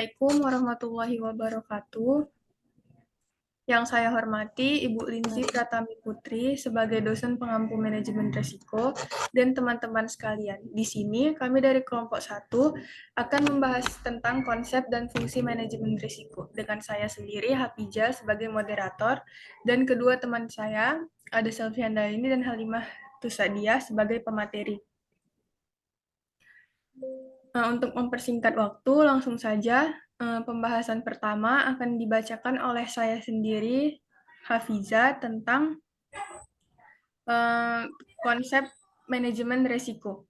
Assalamualaikum warahmatullahi wabarakatuh. Yang saya hormati Ibu Lindsay Pratami Putri sebagai dosen pengampu manajemen risiko dan teman-teman sekalian. Di sini kami dari kelompok 1 akan membahas tentang konsep dan fungsi manajemen risiko. Dengan saya sendiri, Hafijah sebagai moderator, dan kedua teman saya, ada Selvian Daini dan Halimah Tusadiah sebagai pemateri. Untuk mempersingkat waktu, langsung saja pembahasan pertama akan dibacakan oleh saya sendiri, Hafiza, tentang konsep manajemen risiko.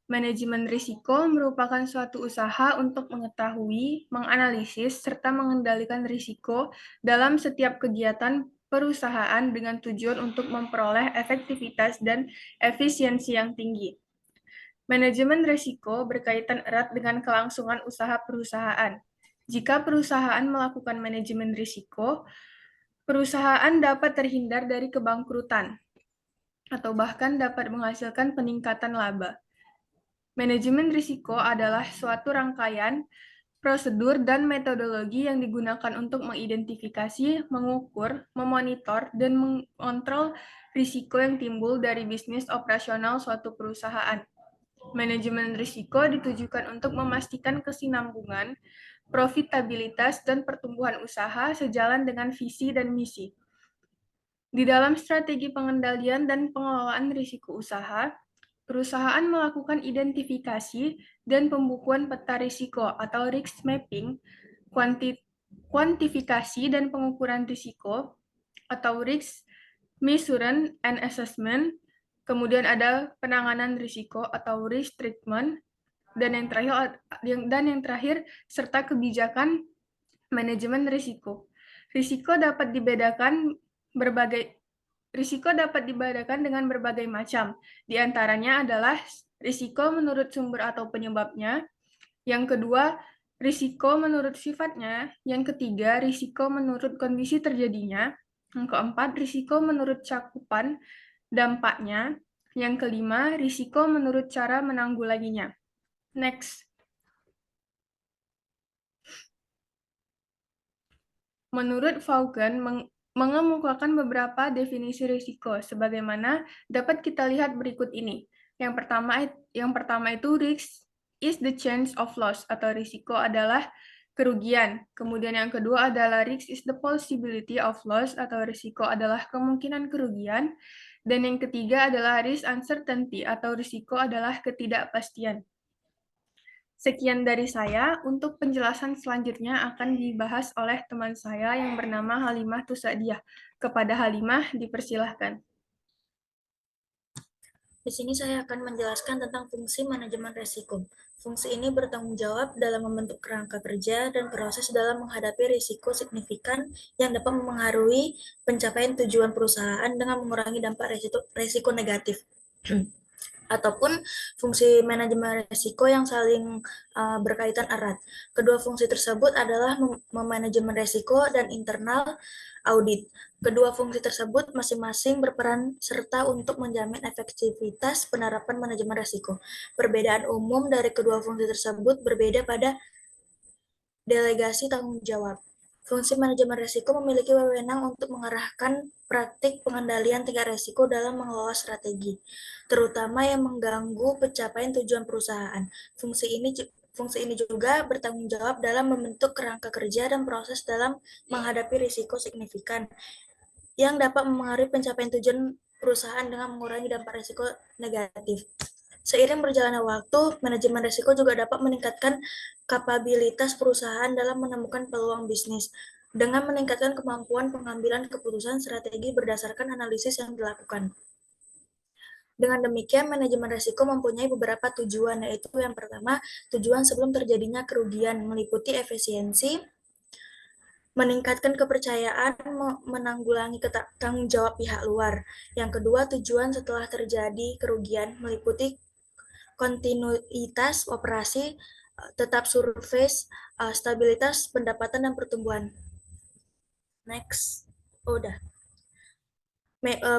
Manajemen risiko merupakan suatu usaha untuk mengetahui, menganalisis, serta mengendalikan risiko dalam setiap kegiatan perusahaan dengan tujuan untuk memperoleh efektivitas dan efisiensi yang tinggi. Manajemen risiko berkaitan erat dengan kelangsungan usaha perusahaan. Jika perusahaan melakukan manajemen risiko, perusahaan dapat terhindar dari kebangkrutan atau bahkan dapat menghasilkan peningkatan laba. Manajemen risiko adalah suatu rangkaian prosedur dan metodologi yang digunakan untuk mengidentifikasi, mengukur, memonitor, dan mengontrol risiko yang timbul dari bisnis operasional suatu perusahaan. Manajemen risiko ditujukan untuk memastikan kesinambungan, profitabilitas, dan pertumbuhan usaha sejalan dengan visi dan misi. Di dalam strategi pengendalian dan pengelolaan risiko usaha, perusahaan melakukan identifikasi dan pembukuan peta risiko atau risk mapping, kuantifikasi dan pengukuran risiko atau risk measurement and assessment, kemudian ada penanganan risiko atau risk treatment, dan yang terakhir serta kebijakan manajemen risiko. Risiko dapat dibedakan dengan berbagai macam. Di antaranya adalah risiko menurut sumber atau penyebabnya. Yang kedua, risiko menurut sifatnya. Yang ketiga, risiko menurut kondisi terjadinya. Yang keempat, risiko menurut cakupan dampaknya. Yang kelima, risiko menurut cara menanggulanginya. Next. Menurut Vaughan, mengemukakan beberapa definisi risiko, sebagaimana dapat kita lihat berikut ini. Yang pertama itu risk is the chance of loss, atau risiko adalah kerugian. Kemudian yang kedua adalah risk is the possibility of loss, atau risiko adalah kemungkinan kerugian. Dan yang ketiga adalah risk uncertainty, atau risiko adalah ketidakpastian. Sekian dari saya. Untuk penjelasan selanjutnya akan dibahas oleh teman saya yang bernama Halimah Tusadiah. Kepada Halimah, dipersilahkan. Di sini saya akan menjelaskan tentang fungsi manajemen risiko. Fungsi ini bertanggung jawab dalam membentuk kerangka kerja dan proses dalam menghadapi risiko signifikan yang dapat mempengaruhi pencapaian tujuan perusahaan dengan mengurangi dampak risiko negatif. Ataupun fungsi manajemen risiko yang saling berkaitan erat. Kedua fungsi tersebut adalah memanajemen risiko dan internal audit. Kedua fungsi tersebut masing-masing berperan serta untuk menjamin efektivitas penerapan manajemen risiko. Perbedaan umum dari kedua fungsi tersebut berbeda pada delegasi tanggung jawab. Fungsi manajemen risiko memiliki wewenang untuk mengarahkan praktik pengendalian tingkat risiko dalam mengelola strategi, terutama yang mengganggu pencapaian tujuan perusahaan. Fungsi ini juga bertanggung jawab dalam membentuk kerangka kerja dan proses dalam menghadapi risiko signifikan yang dapat mempengaruhi pencapaian tujuan perusahaan dengan mengurangi dampak risiko negatif. Seiring berjalannya waktu, manajemen risiko juga dapat meningkatkan kapabilitas perusahaan dalam menemukan peluang bisnis dengan meningkatkan kemampuan pengambilan keputusan strategi berdasarkan analisis yang dilakukan. Dengan demikian, manajemen risiko mempunyai beberapa tujuan, yaitu yang pertama, tujuan sebelum terjadinya kerugian meliputi efisiensi, meningkatkan kepercayaan, menanggulangi tanggung jawab pihak luar. Yang kedua, tujuan setelah terjadi kerugian meliputi kontinuitas operasi, tetap surface, stabilitas pendapatan dan pertumbuhan. Next. Udah.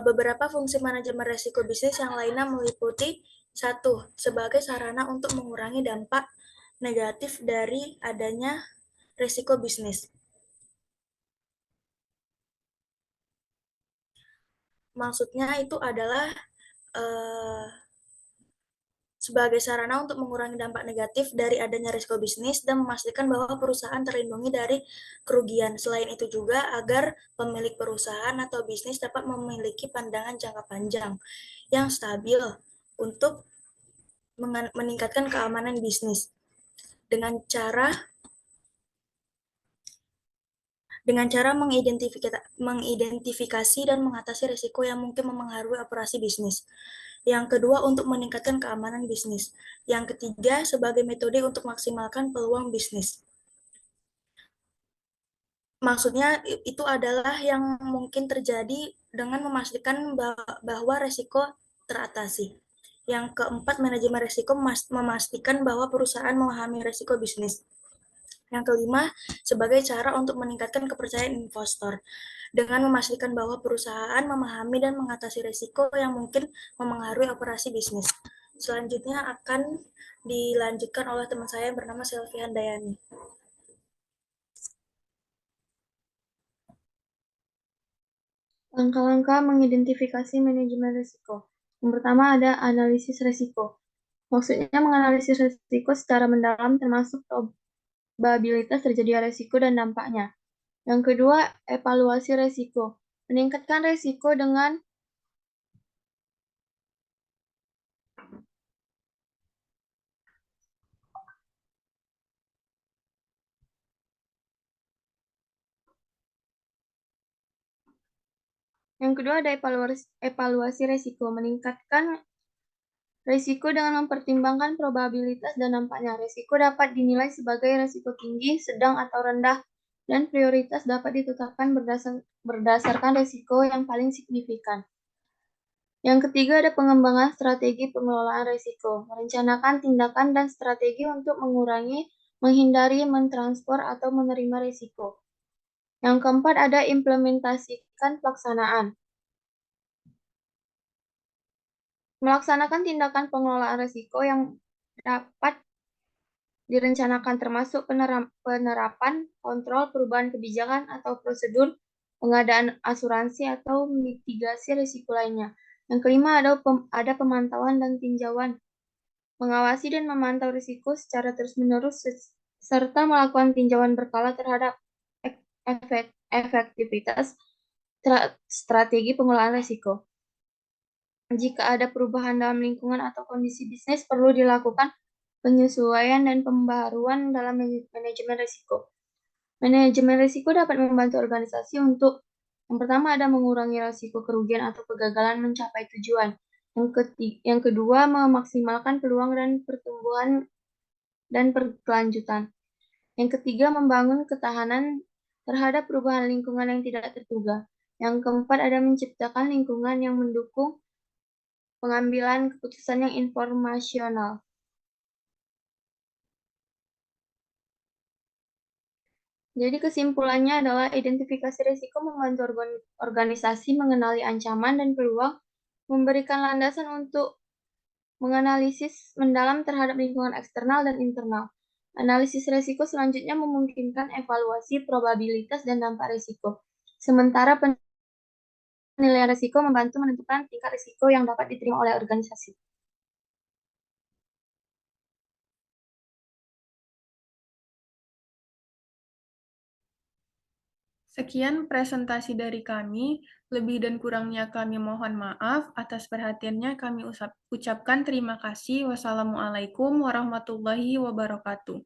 Beberapa fungsi manajemen risiko bisnis yang lainnya meliputi 1. Sebagai sarana untuk mengurangi dampak negatif dari adanya risiko bisnis. Maksudnya itu adalah sebagai sarana untuk mengurangi dampak negatif dari adanya risiko bisnis dan memastikan bahwa perusahaan terlindungi dari kerugian. Selain itu juga agar pemilik perusahaan atau bisnis dapat memiliki pandangan jangka panjang yang stabil untuk meningkatkan keamanan bisnis dengan cara mengidentifikasi dan mengatasi risiko yang mungkin memengaruhi operasi bisnis. Yang kedua, untuk meningkatkan keamanan bisnis. Yang ketiga, sebagai metode untuk maksimalkan peluang bisnis. Maksudnya itu adalah yang mungkin terjadi dengan memastikan bahwa risiko teratasi. Yang keempat, manajemen risiko memastikan bahwa perusahaan memahami risiko bisnis. Yang kelima, sebagai cara untuk meningkatkan kepercayaan investor dengan memastikan bahwa perusahaan memahami dan mengatasi risiko yang mungkin memengaruhi operasi bisnis. Selanjutnya akan dilanjutkan oleh teman saya yang bernama Sylvia Handayani. Langkah-langkah mengidentifikasi manajemen risiko. Yang pertama ada analisis risiko. Maksudnya menganalisis risiko secara mendalam termasuk probabilitas terjadinya risiko dan dampaknya. Yang kedua, evaluasi risiko. Meningkatkan risiko dengan Yang kedua ada evaluasi risiko. Meningkatkan risiko dengan mempertimbangkan probabilitas dan dampaknya. Risiko dapat dinilai sebagai risiko tinggi, sedang, atau rendah, dan prioritas dapat ditetapkan berdasarkan risiko yang paling signifikan. Yang ketiga ada pengembangan strategi pengelolaan risiko. Merencanakan tindakan dan strategi untuk mengurangi, menghindari, mentransfer, atau menerima risiko. Yang keempat ada implementasikan pelaksanaan. Melaksanakan tindakan pengelolaan risiko yang dapat direncanakan termasuk penerapan, kontrol, perubahan kebijakan, atau prosedur pengadaan asuransi atau mitigasi risiko lainnya. Yang kelima ada pemantauan dan tinjauan. Mengawasi dan memantau risiko secara terus-menerus serta melakukan tinjauan berkala terhadap efektivitas strategi pengelolaan risiko. Jika ada perubahan dalam lingkungan atau kondisi bisnis, perlu dilakukan penyesuaian dan pembaharuan dalam manajemen risiko. Manajemen risiko dapat membantu organisasi untuk yang pertama ada mengurangi risiko kerugian atau kegagalan mencapai tujuan. Yang kedua, memaksimalkan peluang dan pertumbuhan dan berkelanjutan. Yang ketiga, membangun ketahanan terhadap perubahan lingkungan yang tidak terduga. Yang keempat, ada menciptakan lingkungan yang mendukung pengambilan keputusan yang informasional. Jadi kesimpulannya adalah identifikasi risiko membantu organisasi mengenali ancaman dan peluang, memberikan landasan untuk menganalisis mendalam terhadap lingkungan eksternal dan internal. Analisis risiko selanjutnya memungkinkan evaluasi probabilitas dan dampak risiko. Sementara penilaian risiko membantu menentukan tingkat risiko yang dapat diterima oleh organisasi. Sekian presentasi dari kami. Lebih dan kurangnya kami mohon maaf. Atas perhatiannya kami ucapkan terima kasih. Wassalamualaikum warahmatullahi wabarakatuh.